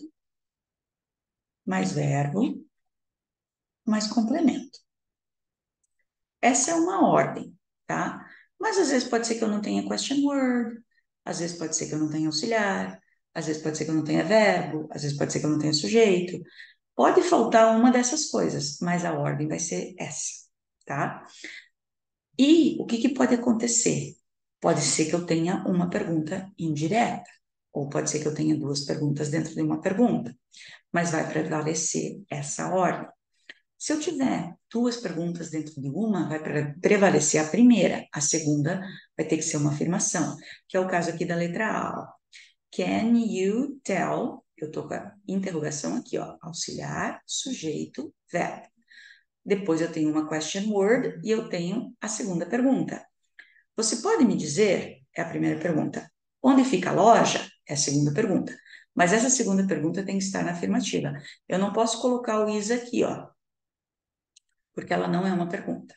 mais verbo, mais complemento. Essa é uma ordem, tá? Mas às vezes pode ser que eu não tenha question word, às vezes pode ser que eu não tenha auxiliar, às vezes pode ser que eu não tenha verbo, às vezes pode ser que eu não tenha sujeito. Pode faltar uma dessas coisas, mas a ordem vai ser essa, tá? E o que que pode acontecer? Pode ser que eu tenha uma pergunta indireta, ou pode ser que eu tenha duas perguntas dentro de uma pergunta, mas vai prevalecer essa ordem. Se eu tiver duas perguntas dentro de uma, vai prevalecer a primeira, a segunda vai ter que ser uma afirmação, que é o caso aqui da letra A. Ó. Can you tell? Eu estou com a interrogação aqui, ó, auxiliar, sujeito, verbo. Depois eu tenho uma question word e eu tenho a segunda pergunta. Você pode me dizer, é a primeira pergunta, onde fica a loja? É a segunda pergunta. Mas essa segunda pergunta tem que estar na afirmativa. Eu não posso colocar o is aqui, ó, porque ela não é uma pergunta,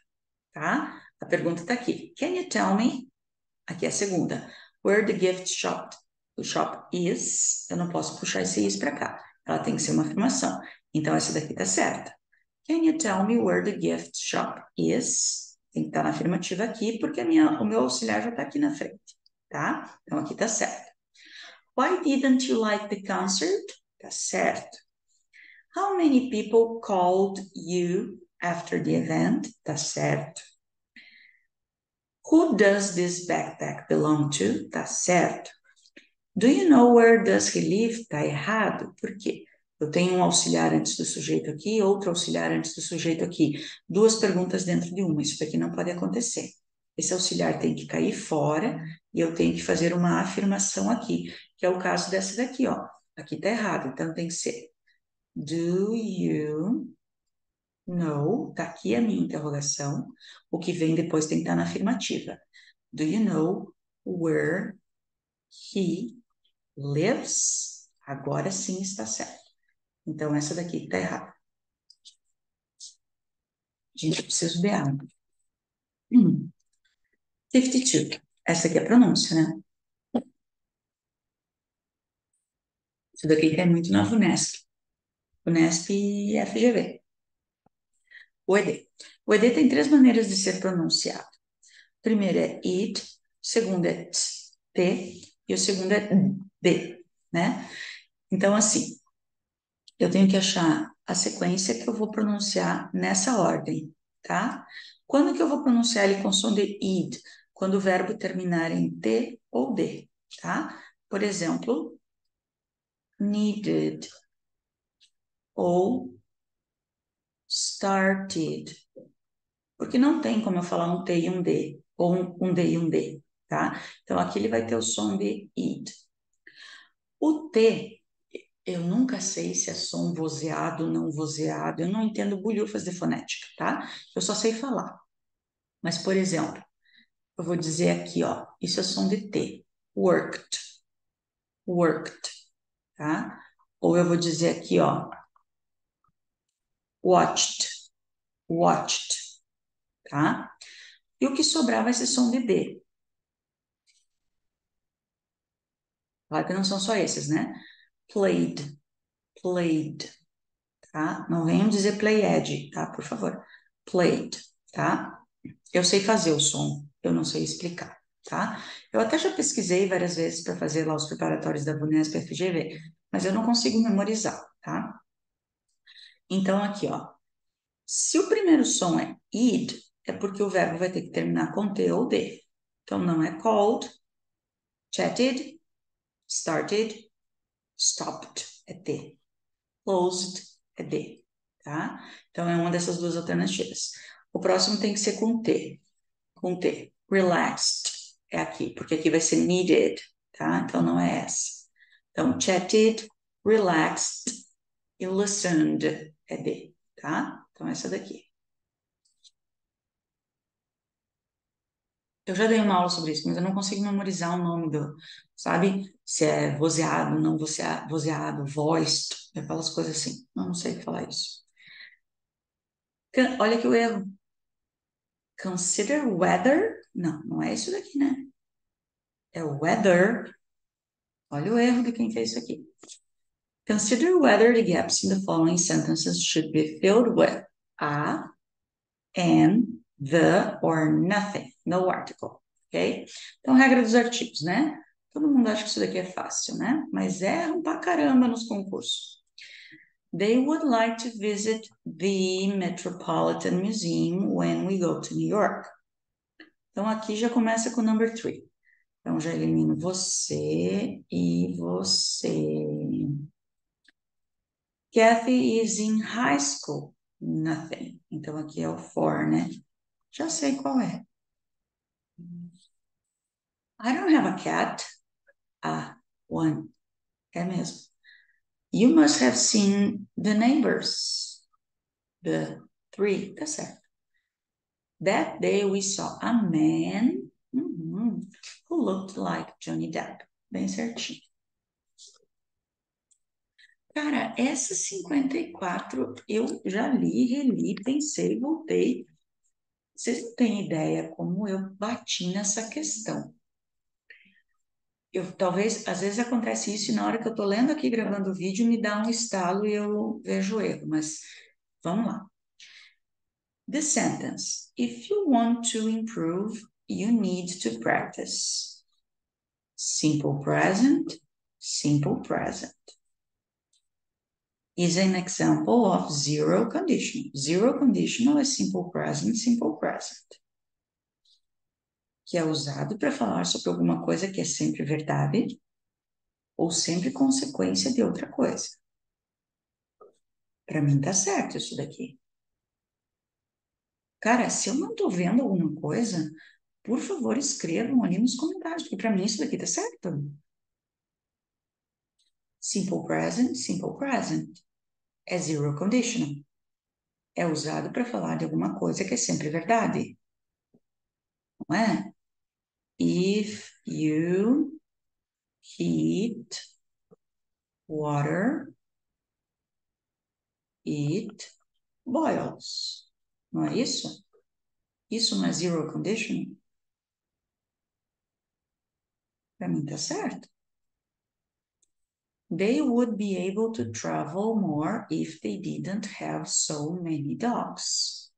tá? A pergunta está aqui. Can you tell me? Aqui é a segunda. Where the gift shop, o shop is? Eu não posso puxar esse is para cá. Ela tem que ser uma afirmação. Então, essa daqui está certa. Can you tell me where the gift shop is? Tem que estar na afirmativa aqui, porque o meu auxiliar já está aqui na frente, tá? Então, aqui está certo. Why didn't you like the concert? Tá certo. How many people called you after the event? Tá certo. Who does this backpack belong to? Tá certo. Do you know where does he live? Tá errado. Por quê? Eu tenho um auxiliar antes do sujeito aqui, outro auxiliar antes do sujeito aqui. Duas perguntas dentro de uma. Isso daqui não pode acontecer. Esse auxiliar tem que cair fora e eu tenho que fazer uma afirmação aqui, que é o caso dessa daqui, ó. Aqui tá errado, então tem que ser Do you know? Tá aqui a minha interrogação. O que vem depois tem que estar na afirmativa. Do you know where he lives? Agora sim está certo. Então, essa daqui está errada. Gente, eu preciso de água. 52. Essa aqui é a pronúncia, né? Isso daqui é muito na VUNESP. VUNESP e FGV. O ED. O ED tem três maneiras de ser pronunciado. O primeiro é it, o segundo é t, e o segundo é d, né? Então, assim, eu tenho que achar a sequência que eu vou pronunciar nessa ordem, tá? Quando que eu vou pronunciar ele com som de id? Quando o verbo terminar em t ou d, tá? Por exemplo, needed ou started, porque não tem como eu falar um t e um d, ou um d e um d, tá? Então, aqui ele vai ter o som de id. O t, eu nunca sei se é som vozeado, não vozeado, eu não entendo bolhufas de fonética, tá? Eu só sei falar. Mas, por exemplo, eu vou dizer aqui, ó, isso é som de T, worked, worked, tá? Ou eu vou dizer aqui, ó, watched, watched, tá? E o que sobrar vai ser som de D. Claro que não são só esses, né? Played, played, tá? Não venham dizer played, tá? Por favor. Played, tá? Eu sei fazer o som, eu não sei explicar, tá? Eu até já pesquisei várias vezes para fazer lá os preparatórios da VUNESP FGV, mas eu não consigo memorizar, tá? Então, aqui, ó. Se o primeiro som é id, é porque o verbo vai ter que terminar com T ou D. Então, não é called, chatted, started, stopped, é T. Closed, é D, tá? Então, é uma dessas duas alternativas. O próximo tem que ser com T. Com T. Relaxed é aqui, porque aqui vai ser needed, tá? Então não é essa. Então, chatted, relaxed e listened é D, tá? Então essa daqui. Eu já dei uma aula sobre isso, mas eu não consigo memorizar o nome do, sabe? Se é vozeado, não vozeado, voiced, aquelas coisas assim. Eu não sei falar isso. Olha que o erro. Consider whether. Não, não é isso daqui, né? É whether. Olha o erro de quem fez isso aqui. Consider whether the gaps in the following sentences should be filled with a, and, the, or nothing. No article. Ok? Então, regra dos artigos, né? Todo mundo acha que isso daqui é fácil, né? Mas erram pra caramba nos concursos. They would like to visit the Metropolitan Museum when we go to New York. Então, aqui já começa com number 3. Então, já elimino você e você. Kathy is in high school. Nothing. Então, aqui é o for, né? Já sei qual é. I don't have a cat. Ah, one. É mesmo. You must have seen the neighbors. The 3. Tá certo. That day we saw a man who looked like Johnny Depp. Bem certinho. Cara, essa 54 eu já li, reli, pensei, voltei. Vocês não têm ideia como eu bati nessa questão. Talvez, às vezes acontece isso e na hora que eu estou lendo aqui, gravando o vídeo, me dá um estalo e eu vejo o erro, mas vamos lá. The sentence, if you want to improve, you need to practice. Simple present, simple present. Is an example of zero conditional. Zero conditional é simple present, que é usado para falar sobre alguma coisa que é sempre verdade ou sempre consequência de outra coisa. Para mim tá certo isso daqui. Cara, se eu não tô vendo alguma coisa, por favor, escrevam ali nos comentários, porque para mim isso daqui tá certo. Simple present. É zero conditional. É usado para falar de alguma coisa que é sempre verdade. Não é? If you heat water, it boils. Não é isso? Isso não é zero conditional? Para mim tá certo. They would be able to travel more if they didn't have so many dogs.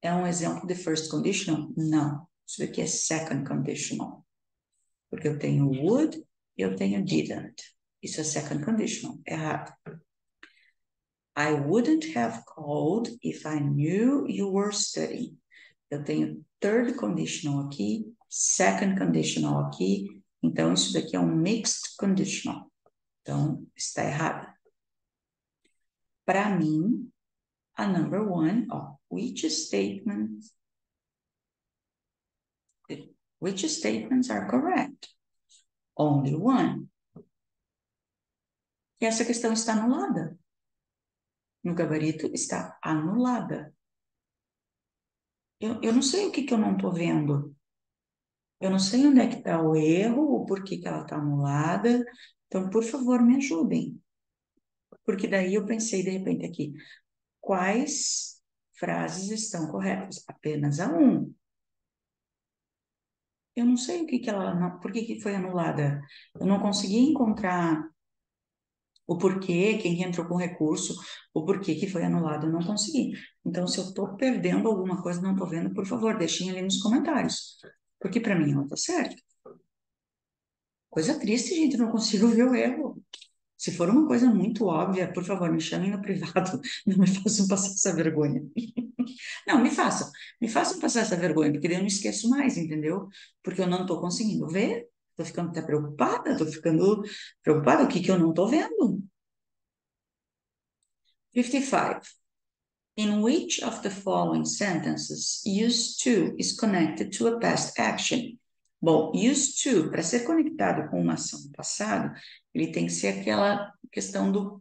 É um exemplo de first conditional? Não. Isso aqui é second conditional. Porque eu tenho would e eu tenho didn't. Isso é second conditional. Errado. I wouldn't have called if I knew you were studying. Eu tenho third conditional aqui, second conditional aqui. Então, isso daqui é um mixed conditional. Então, está errado. Para mim, a number 1, ó, which statements are correct? Only one. E essa questão está anulada. No gabarito está anulada. Eu não sei o que eu não estou vendo. Eu não sei onde é que está o erro, o porquê que ela está anulada. Então, por favor, me ajudem. Porque daí eu pensei, de repente, aqui, quais frases estão corretas? Apenas a 1. Eu não sei o que ela, por que foi anulada. Eu não consegui encontrar o porquê, quem entrou com recurso, o porquê que foi anulado, eu não consegui. Então, se eu estou perdendo alguma coisa, não estou vendo, por favor, deixem ali nos comentários. Porque para mim ela está certa. Coisa triste, gente, eu não consigo ver o erro. Se for uma coisa muito óbvia, por favor, me chamem no privado, não me façam passar essa vergonha. Não, me façam passar essa vergonha, porque daí eu não esqueço mais, entendeu? Porque eu não estou conseguindo ver, estou ficando até preocupada, estou ficando preocupada, o que eu não estou vendo? 55. In which of the following sentences used to is connected to a past action? Bom, used to, para ser conectado com uma ação do passado, ele tem que ser aquela questão do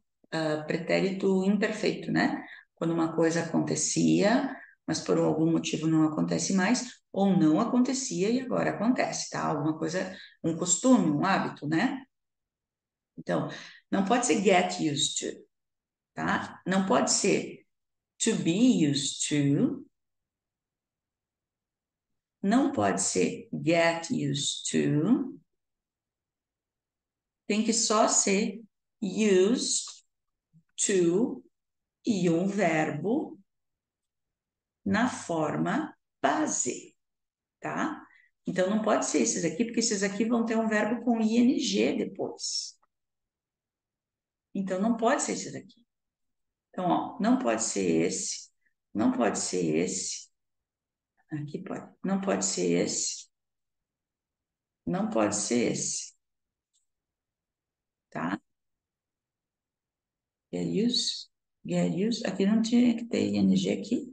pretérito imperfeito, né? Quando uma coisa acontecia, mas por algum motivo não acontece mais, ou não acontecia e agora acontece, tá? Alguma coisa, um costume, um hábito, né? Então, não pode ser get used to, tá? Não pode ser to be used to, não pode ser get used to, tem que só ser used to e um verbo na forma base, tá? Então não pode ser esses aqui, porque esses aqui vão ter um verbo com ing depois. Então não pode ser esses aqui. Então, ó, não pode ser esse, não pode ser esse, aqui pode, não pode ser esse, não pode ser esse, tá? Get use, aqui não tinha que ter ing aqui,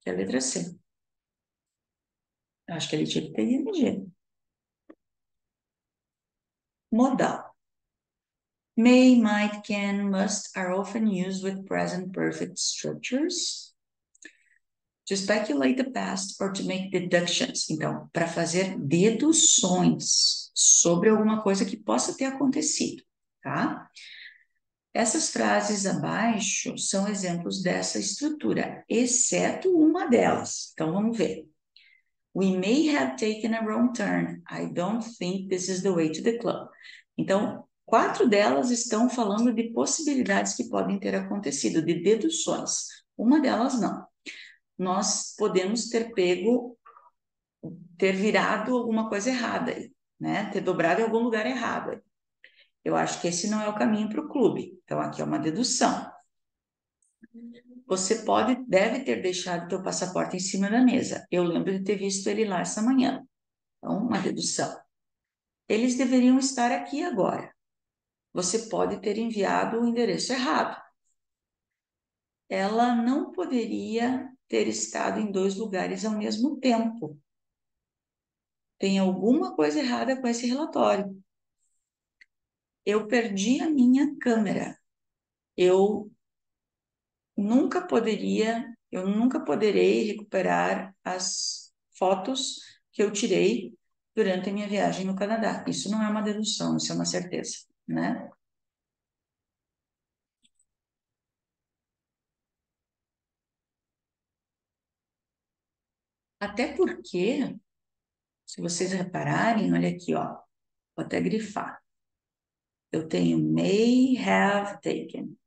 que é a letra C. Eu acho que ele tinha que ter ing. Modal. May, might, can, must are often used with present perfect structures to speculate the past or to make deductions. Então, para fazer deduções sobre alguma coisa que possa ter acontecido, tá? Essas frases abaixo são exemplos dessa estrutura, exceto uma delas. Então, vamos ver. We may have taken a wrong turn. I don't think this is the way to the club. Então, 4 delas estão falando de possibilidades que podem ter acontecido, de deduções. Uma delas não. Nós podemos ter pego, ter virado alguma coisa errada, né? Ter dobrado em algum lugar errado. Eu acho que esse não é o caminho para o clube. Então, aqui é uma dedução. Você deve ter deixado o teu passaporte em cima da mesa. Eu lembro de ter visto ele lá essa manhã. Então, uma dedução. Eles deveriam estar aqui agora. Você pode ter enviado o endereço errado. Ela não poderia ter estado em 2 lugares ao mesmo tempo. Tem alguma coisa errada com esse relatório. Eu perdi a minha câmera. Eu eu nunca poderei recuperar as fotos que eu tirei durante a minha viagem no Canadá. Isso não é uma dedução, isso é uma certeza, né? Até porque, se vocês repararem, olha aqui, ó, vou até grifar. Eu tenho may have taken,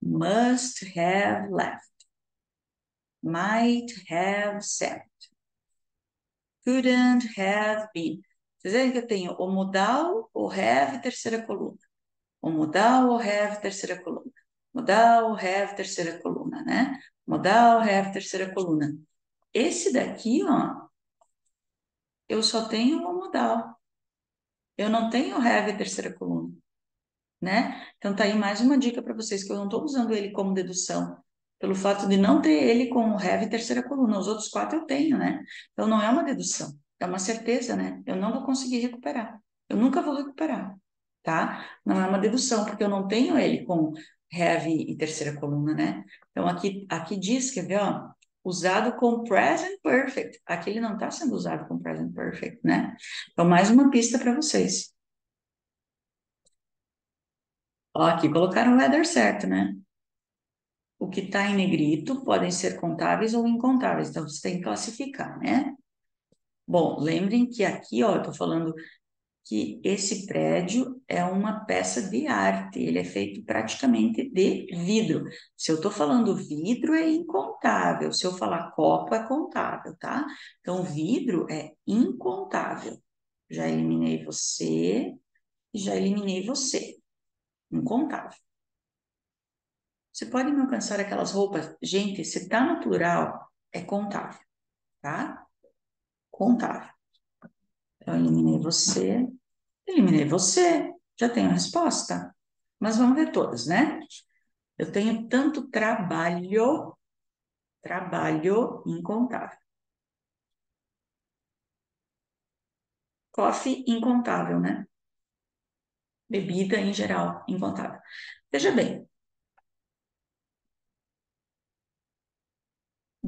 must have left, might have sent, couldn't have been. Vocês veem que eu tenho o modal, o have, terceira coluna. O modal, o have, terceira coluna. Modal, o have, terceira coluna, né? Modal, have, terceira coluna. Esse daqui, ó, eu só tenho o modal. Eu não tenho o have, terceira coluna, né? Então tá aí mais uma dica para vocês que eu não estou usando ele como dedução, pelo fato de não ter ele como have terceira coluna. Os outros 4 eu tenho, né? Então não é uma dedução, é uma certeza, né? Eu não vou conseguir recuperar. Eu nunca vou recuperar, tá? Não é uma dedução, porque eu não tenho ele com have e terceira coluna, né? Então aqui diz, quer ver, ó? Usado com present perfect. Aqui ele não está sendo usado com present perfect, né? Então, mais uma pista para vocês. Ó, aqui colocaram o header certo, né? O que está em negrito podem ser contáveis ou incontáveis, então você tem que classificar, né? Bom, lembrem que aqui, ó, eu tô falando que esse prédio é uma peça de arte, ele é feito praticamente de vidro. Se eu tô falando vidro, é incontável, se eu falar copo, é contável, tá? Então, vidro é incontável. Já eliminei você e já eliminei você. Incontável. Você pode me alcançar aquelas roupas? Gente, se tá no plural, é contável, tá? Contável. Então, eliminei você, já tenho a resposta. Mas vamos ver todas, né? Eu tenho tanto trabalho incontável. Coffee, incontável, né? Bebida em geral, incontável. Veja bem,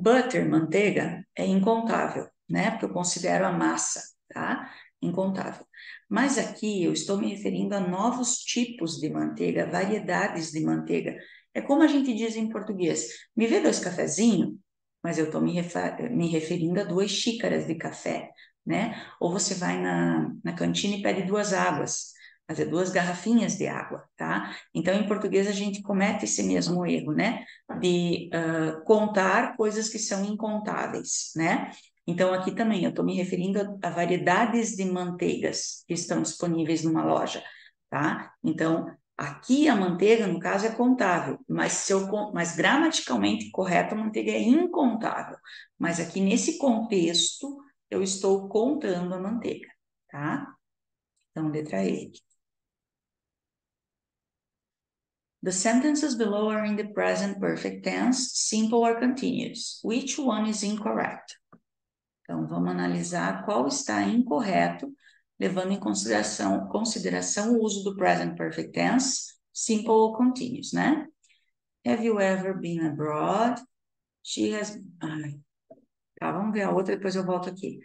Butter, manteiga, é incontável, né? Porque eu considero a massa, tá? Incontável. Mas aqui eu estou me referindo a novos tipos de manteiga, variedades de manteiga. É como a gente diz em português: me vê 2 cafezinhos, mas eu estou me referindo a 2 xícaras de café, né? Ou você vai na cantina e pede 2 águas, mas é 2 garrafinhas de água, tá? Então, em português, a gente comete esse mesmo erro, né? De contar coisas que são incontáveis, né? Então, aqui também eu estou me referindo a variedades de manteigas que estão disponíveis numa loja, tá? Então, aqui a manteiga, no caso, é contável, mas gramaticalmente correto, a manteiga é incontável. Mas aqui nesse contexto, eu estou contando a manteiga, tá? Então, letra E. The sentences below are in the present perfect tense, simple or continuous. Which one is incorrect? Então, vamos analisar qual está incorreto, levando em consideração o uso do present perfect tense, simple ou continuous, né? Have you ever been abroad? She has... Ai, tá, vamos ver a outra, depois eu volto aqui.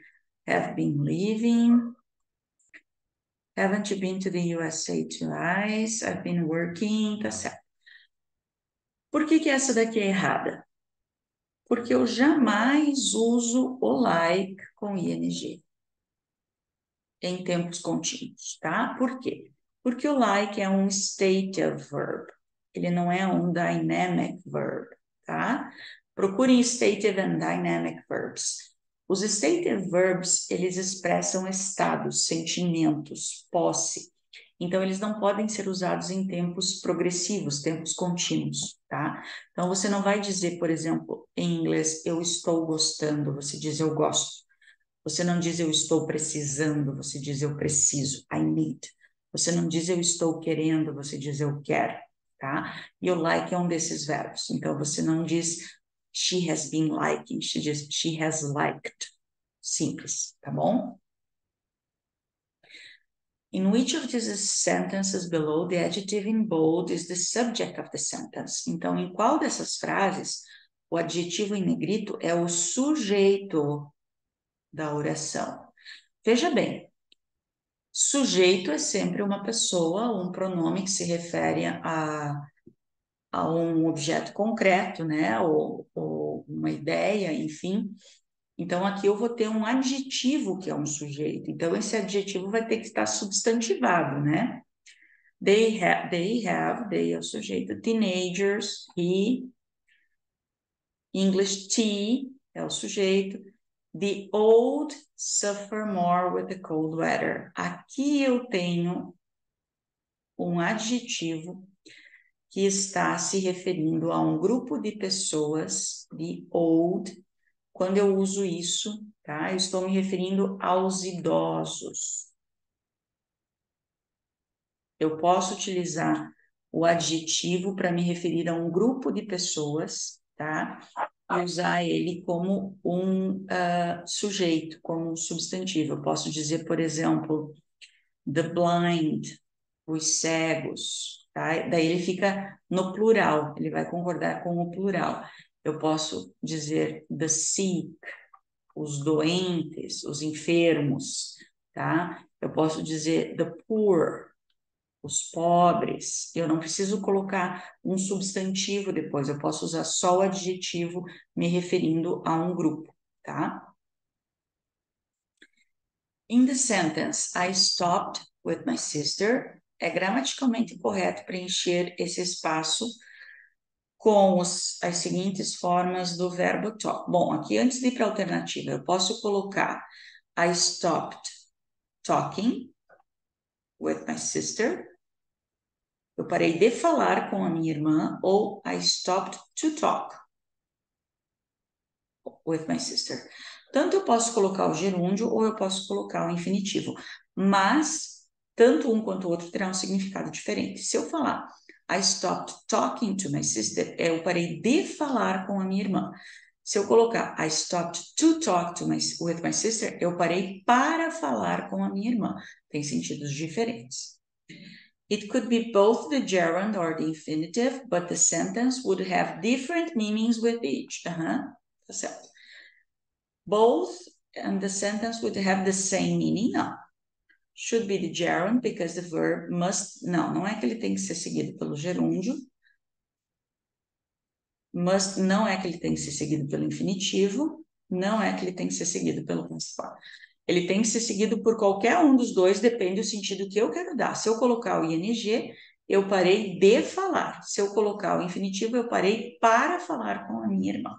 Have been living. Haven't you been to the USA twice? I've been working. Tá certo. Por que essa daqui é errada? Porque eu jamais uso o like com ing em tempos contínuos, tá? Por quê? Porque o like é um stative verb, ele não é um dynamic verb, tá? Procurem stative and dynamic verbs. Os stative verbs, eles expressam estados, sentimentos, posse. Então, eles não podem ser usados em tempos progressivos, tempos contínuos, tá? Então, você não vai dizer, por exemplo, em inglês, eu estou gostando, você diz eu gosto. Você não diz eu estou precisando, você diz eu preciso, I need. Você não diz eu estou querendo, você diz eu quero, tá? E o like é um desses verbos. Então, você não diz she has been liking, she diz she has liked. Simples, tá bom? In which of these sentences below the adjective in bold is the subject of the sentence? Então, em qual dessas frases o adjetivo em negrito é o sujeito da oração? Veja bem, sujeito é sempre uma pessoa, um pronome que se refere a um objeto concreto, né? Ou uma ideia, enfim. Então, aqui eu vou ter um adjetivo que é um sujeito. Então, esse adjetivo vai ter que estar substantivado, né? They have, they é o sujeito. Teenagers, he. English, tea é o sujeito. The old suffer more with the cold weather. Aqui eu tenho um adjetivo que está se referindo a um grupo de pessoas, the old. Quando eu uso isso, tá? Eu estou me referindo aos idosos. Eu posso utilizar o adjetivo para me referir a um grupo de pessoas, tá? E usar ele como um sujeito, como um substantivo. Eu posso dizer, por exemplo, the blind, os cegos, tá? Daí ele fica no plural, ele vai concordar com o plural. Eu posso dizer the sick, os doentes, os enfermos, tá? Eu posso dizer the poor, os pobres. Eu não preciso colocar um substantivo depois, eu posso usar só o adjetivo me referindo a um grupo, tá? In the sentence, I stopped with my sister, é gramaticalmente correto preencher esse espaço com as seguintes formas do verbo talk. Bom, aqui antes de ir para a alternativa, eu posso colocar I stopped talking with my sister. Eu parei de falar com a minha irmã, ou I stopped to talk with my sister. Tanto eu posso colocar o gerúndio ou eu posso colocar o infinitivo, mas tanto um quanto o outro terá um significado diferente. Se eu falar I stopped talking to my sister, eu parei de falar com a minha irmã. Se eu colocar I stopped to talk with my sister, eu parei para falar com a minha irmã. Tem sentidos diferentes. It could be both the gerund or the infinitive, but the sentence would have different meanings with each. tá certo? Both and the sentence would have the same meaning, não. Should be the gerund, because the verb must, não é que ele tem que ser seguido pelo gerúndio. Must não é que ele tem que ser seguido pelo infinitivo, não é que ele tem que ser seguido pelo principal. Ele tem que ser seguido por qualquer um dos dois, depende do sentido que eu quero dar. Se eu colocar o ing, eu parei de falar. Se eu colocar o infinitivo, eu parei para falar com a minha irmã.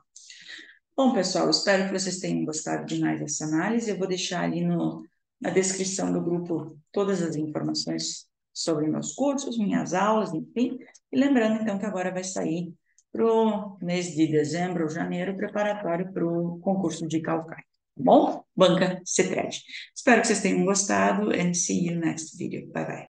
Bom, pessoal, espero que vocês tenham gostado demais dessa análise. Eu vou deixar ali na descrição do grupo todas as informações sobre meus cursos, minhas aulas, enfim. E lembrando, então, que agora vai sair para o mês de dezembro ou janeiro, preparatório para o concurso de Calcai. Tá bom? Banca Cetred. Espero que vocês tenham gostado and see you next video. Bye, bye.